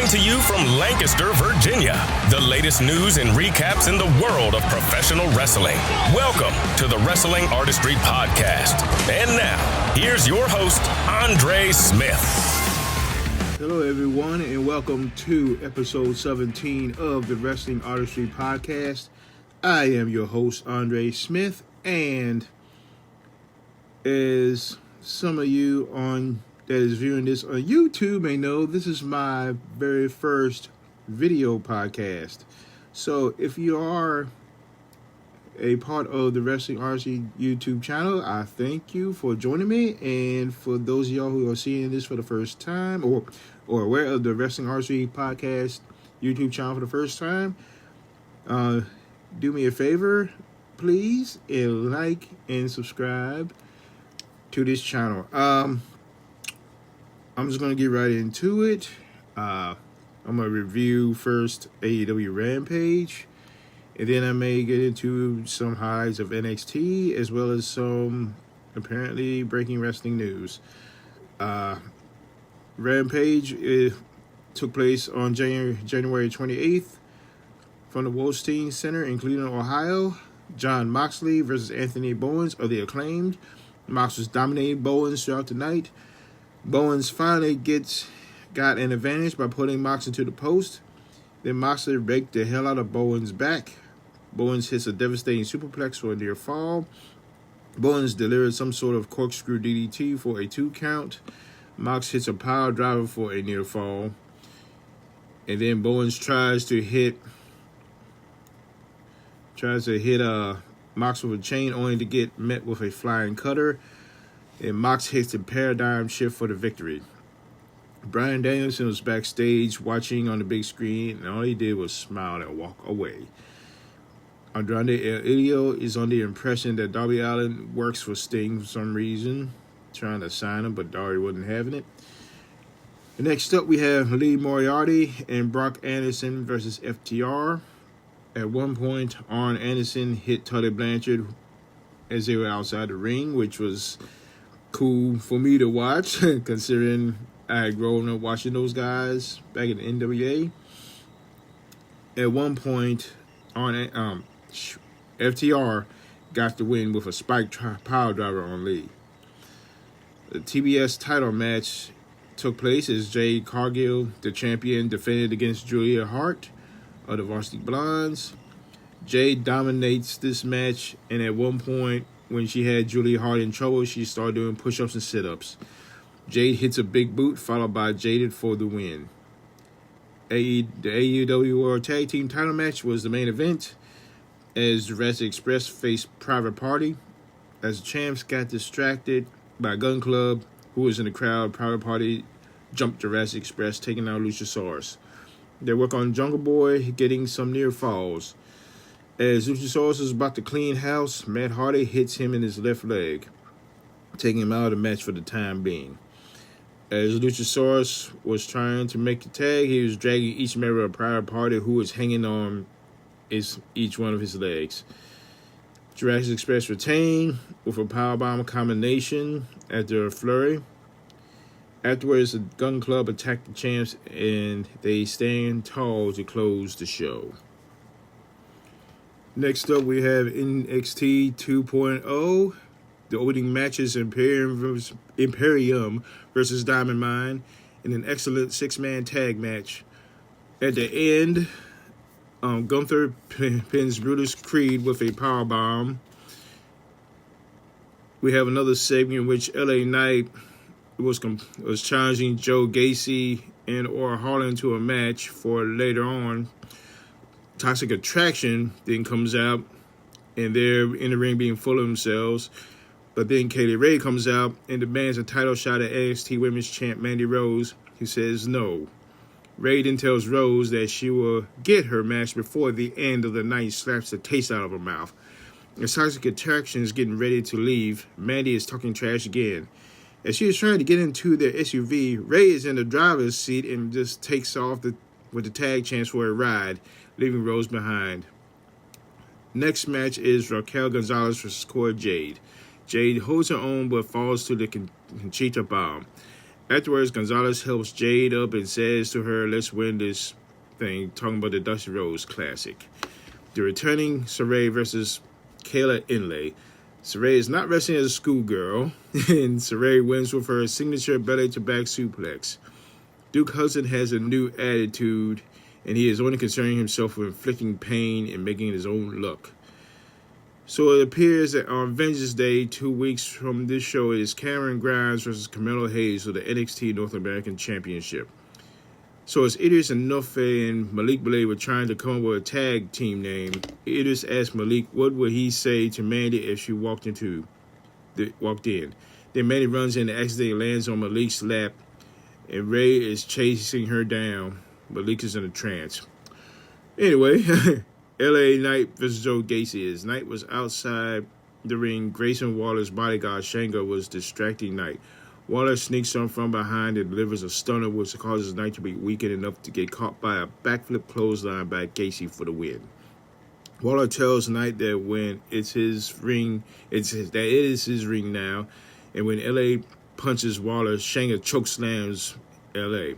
Coming to you from Lancaster, Virginia, the latest news and recaps in the world of professional wrestling. Welcome to the Wrestling Artistry Podcast. And now, here's your host, Andre Smith. Hello, everyone, and welcome to episode 17 of the Wrestling Artistry Podcast. I am your host, Andre Smith, and as some of you that is viewing this on YouTube may know, this is my very first video podcast. So if you are a part of the Wrestling Artistry YouTube channel, I thank you for joining me. And for those of y'all who are seeing this for the first time or aware of the Wrestling Artistry Podcast YouTube channel for the first time, do me a favor, please, and like and subscribe to this channel. I'm just going to get right into it. I'm going to review first AEW Rampage, and then I may get into some highlights of NXT, as well as some apparently breaking wrestling news. Rampage took place on January 28th from the Wolstein Center in Cleveland, Ohio. Jon Moxley versus Anthony Bowens of the Acclaimed. Mox was dominating Bowens throughout the night. Bowens finally got an advantage by putting Mox into the post. Then Moxley raked the hell out of Bowens' back. Bowens hits a devastating superplex for a near fall. Bowens delivered some sort of corkscrew DDT for a 2 count. Mox hits a power driver for a near fall. And then Bowens tries to hit Mox with a chain, only to get met with a flying cutter. And Mox hits a paradigm shift for the victory. Bryan Danielson was backstage watching on the big screen, and all he did was smile and walk away. Andrade El Idolo is on the impression that Darby Allin works for Sting for some reason, trying to sign him, but Darby wasn't having it. Next up, we have Lee Moriarty and Brock Anderson versus FTR. At one point, Arn Anderson hit Tully Blanchard as they were outside the ring, which was cool for me to watch, considering I had grown up watching those guys back in the NWA. At one point, FTR got the win with a spike power driver on Lee. The TBS title match took place as Jade Cargill, the champion, defended against Julia Hart of the Varsity Blondes. Jade dominates this match, and at one point, when she had Julia Hart in trouble, she started doing push-ups and sit-ups. Jade hits a big boot, followed by Jaded for the win. The AEW World Tag Team title match was the main event, as Jurassic Express faced Private Party. As the champs got distracted by Gun Club, who was in the crowd, Private Party jumped Jurassic Express, taking out Luchasaurus. They work on Jungle Boy, getting some near falls. As Luchasaurus is about to clean house, Matt Hardy hits him in his left leg, taking him out of the match for the time being. As Luchasaurus was trying to make the tag, he was dragging each member of Private Party who was hanging on each one of his legs. Jurassic Express retained with a powerbomb combination after a flurry. Afterwards, the Gun Club attacked the champs, and they stand tall to close the show. Next up, we have NXT 2.0. The opening matches Imperium versus Diamond Mine in an excellent 6-man tag match. At the end, Gunther pins Brutus Creed with a powerbomb. We have another segment in which LA Knight was challenging Joe Gacy and or Harlan to a match for later on. Toxic Attraction then comes out, and they're in the ring being full of themselves. But then Kaylee Ray comes out and demands a title shot at NXT Women's Champ Mandy Rose, who says no. Ray then tells Rose that she will get her match before the end of the night, slaps the taste out of her mouth. As Toxic Attraction is getting ready to leave, Mandy is talking trash again. As she is trying to get into their SUV, Ray is in the driver's seat and just takes off with the tag champs for a ride, leaving Rose behind. Next match is Raquel Gonzalez versus Cora Jade. Jade holds her own but falls to the Conchita Bomb. Afterwards, Gonzalez helps Jade up and says to her, let's win this thing, talking about the Dusty Rhodes Classic. The returning Saray versus Kayla Inlay. Saray is not wrestling as a schoolgirl, and Saray wins with her signature belly-to-back suplex. Duke Hudson has a new attitude, and he is only concerning himself with inflicting pain and making his own luck. So it appears that on Vengeance Day, 2 weeks from this show, it is Cameron Grimes versus Carmelo Hayes for the NXT North American Championship. So as Idris and Nofe and Malik Blade were trying to come up with a tag team name, Idris asked Malik what would he say to Mandy if she walked in. Then Mandy runs in and accidentally lands on Malik's lap, and Ray is chasing her down. Malik is in a trance. Anyway, LA Knight versus Joe Gacy. As Knight was outside the ring, Grayson Waller's bodyguard Shango was distracting Knight. Waller sneaks on from behind and delivers a stunner, which causes Knight to be weakened enough to get caught by a backflip clothesline by Gacy for the win. Waller tells Knight that when it's his ring, it is his ring now, and when LA punches Waller, Shango chokeslams LA.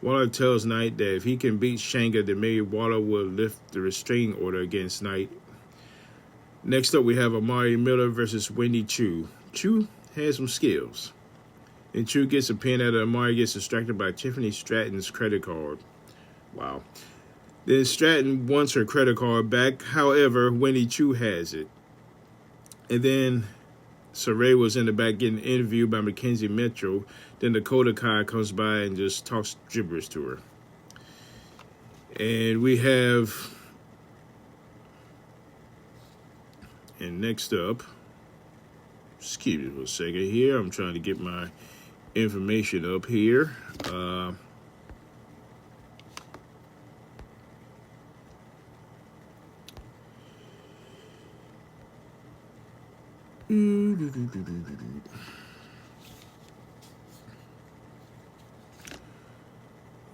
Waller tells Knight that if he can beat Shango, then maybe Waller will lift the restraining order against Knight. Next up, we have Amari Miller versus Wendy Chu. Chu has some skills. And Chu gets a pin out of Amari, gets distracted by Tiffany Stratton's credit card. Wow. Then Stratton wants her credit card back. However, Wendy Chu has it. And then Saray was in the back getting interviewed by Mackenzie Metro. Then Dakota Kai comes by and just talks gibberish to her. And we have... And next up... Excuse me for a second here. I'm trying to get my information up here.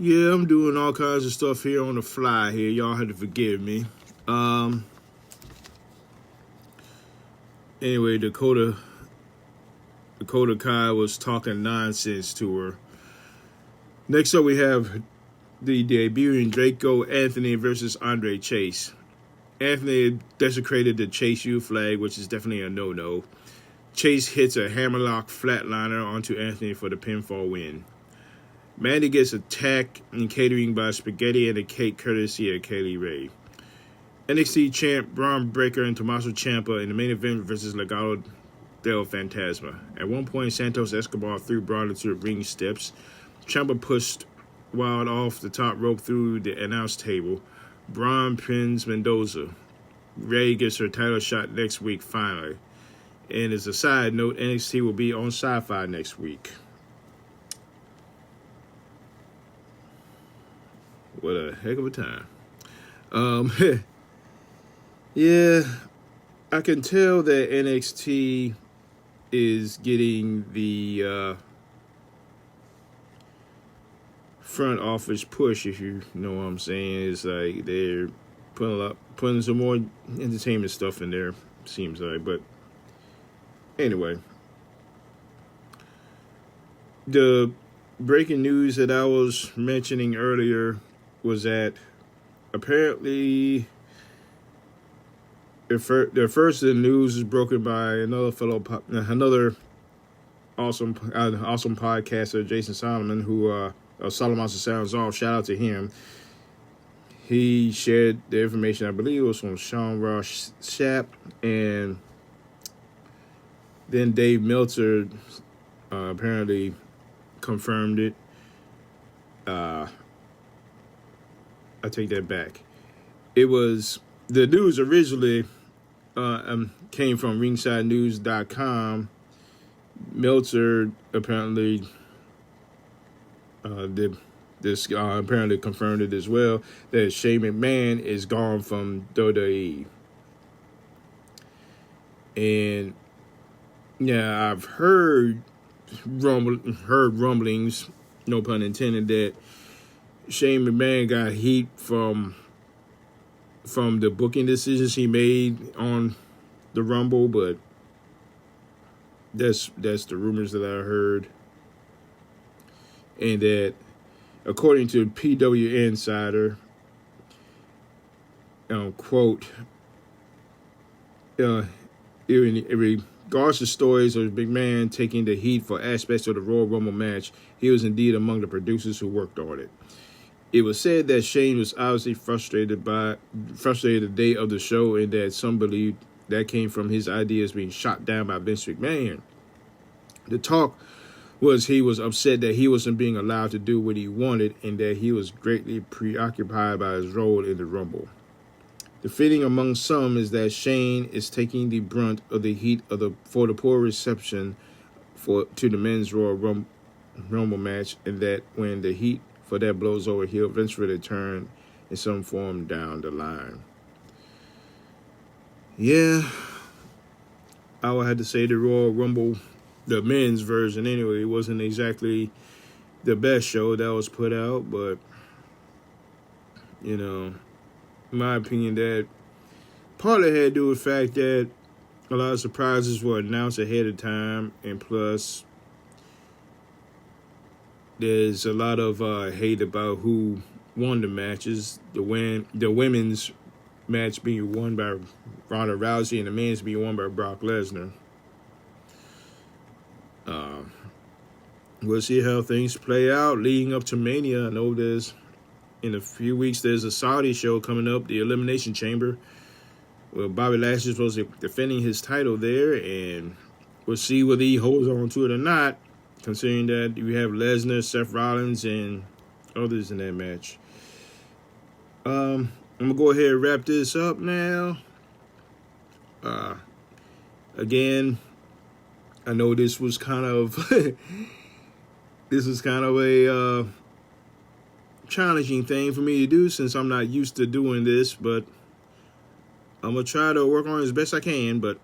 Yeah, I'm doing all kinds of stuff here on the fly here. Y'all have to forgive me. Anyway, Dakota Kai was talking nonsense to her. Next up, we have the debuting Draco Anthony versus Andre Chase. Anthony desecrated the Chase U flag, which is definitely a no-no. Chase hits a hammerlock flatliner onto Anthony for the pinfall win. Mandy gets attacked in catering by Spaghetti and a Cake courtesy of Kaylee Ray. NXT champ Braun Breaker and Tommaso Ciampa in the main event versus Legado del Fantasma. At one point, Santos Escobar threw Braun into the ring steps. Ciampa pushed Wild off the top rope through the announce table. Braun pins Mendoza. Ray gets her title shot next week, finally. And as a side note, NXT will be on Sci-Fi next week. What a heck of a time. Yeah, I can tell that NXT is getting the front office push, if you know what I'm saying. It's like they're putting some more entertainment stuff in there, seems like. But anyway, the breaking news that I was mentioning earlier was that apparently the first of the news is broken by another awesome podcaster, Jason Solomon, who Solomon's Sounds Off. Shout out to him. He shared the information, I believe it was from Sean Ross Sapp, and then Dave Meltzer apparently confirmed it. I take that back. It was the news originally came from ringsidenews.com. Meltzer apparently apparently confirmed it as well, that Shane McMahon is gone from WWE. And yeah, I've heard rumblings, no pun intended, that Shane McMahon got heat from the booking decisions he made on the Rumble, but that's the rumors that I heard. and that, according to PW Insider, quote, in regards to stories of McMahon taking the heat for aspects of the Royal Rumble match, he was indeed among the producers who worked on it. It was said that Shane was obviously frustrated the day of the show, and that some believed that came from his ideas being shot down by Vince McMahon. The talk was he was upset that he wasn't being allowed to do what he wanted, and that he was greatly preoccupied by his role in the Rumble. The feeling among some is that Shane is taking the brunt of the heat for the poor reception to the men's Royal Rumble match, and that when the heat for that blows over, he'll eventually return in some form down the line. Yeah, I would have to say the Royal Rumble, the men's version anyway, wasn't exactly the best show that was put out, but, in my opinion, that partly had to do with the fact that a lot of surprises were announced ahead of time, and plus there's a lot of hate about who won the matches. The women's match being won by Ronda Rousey and the men's being won by Brock Lesnar. We'll see how things play out leading up to Mania. I know in a few weeks there's a Saudi show coming up, the Elimination Chamber. Well, Bobby Lashley's supposed to be defending his title there, and we'll see whether he holds on to it or not, considering that you have Lesnar, Seth Rollins, and others in that match. I'm going to go ahead and wrap this up now. Again, I know this was kind of a challenging thing for me to do since I'm not used to doing this, but I'm going to try to work on it as best I can. But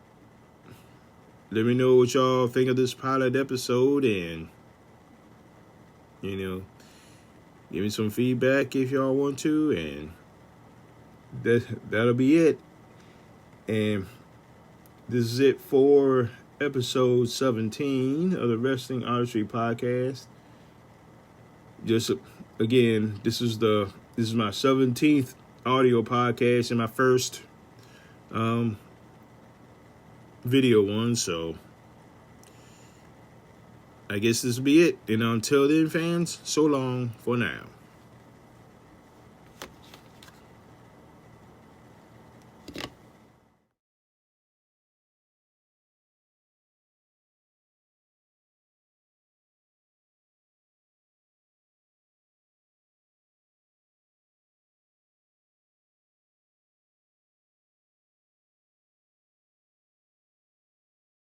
let me know what y'all think of this pilot episode, and, give me some feedback if y'all want to, and that'll be it. And this is it for episode 17 of the Wrestling Artistry Podcast. Just again, this is my 17th audio podcast and my first video one, so I guess this will be it. And until then, fans, so long for now.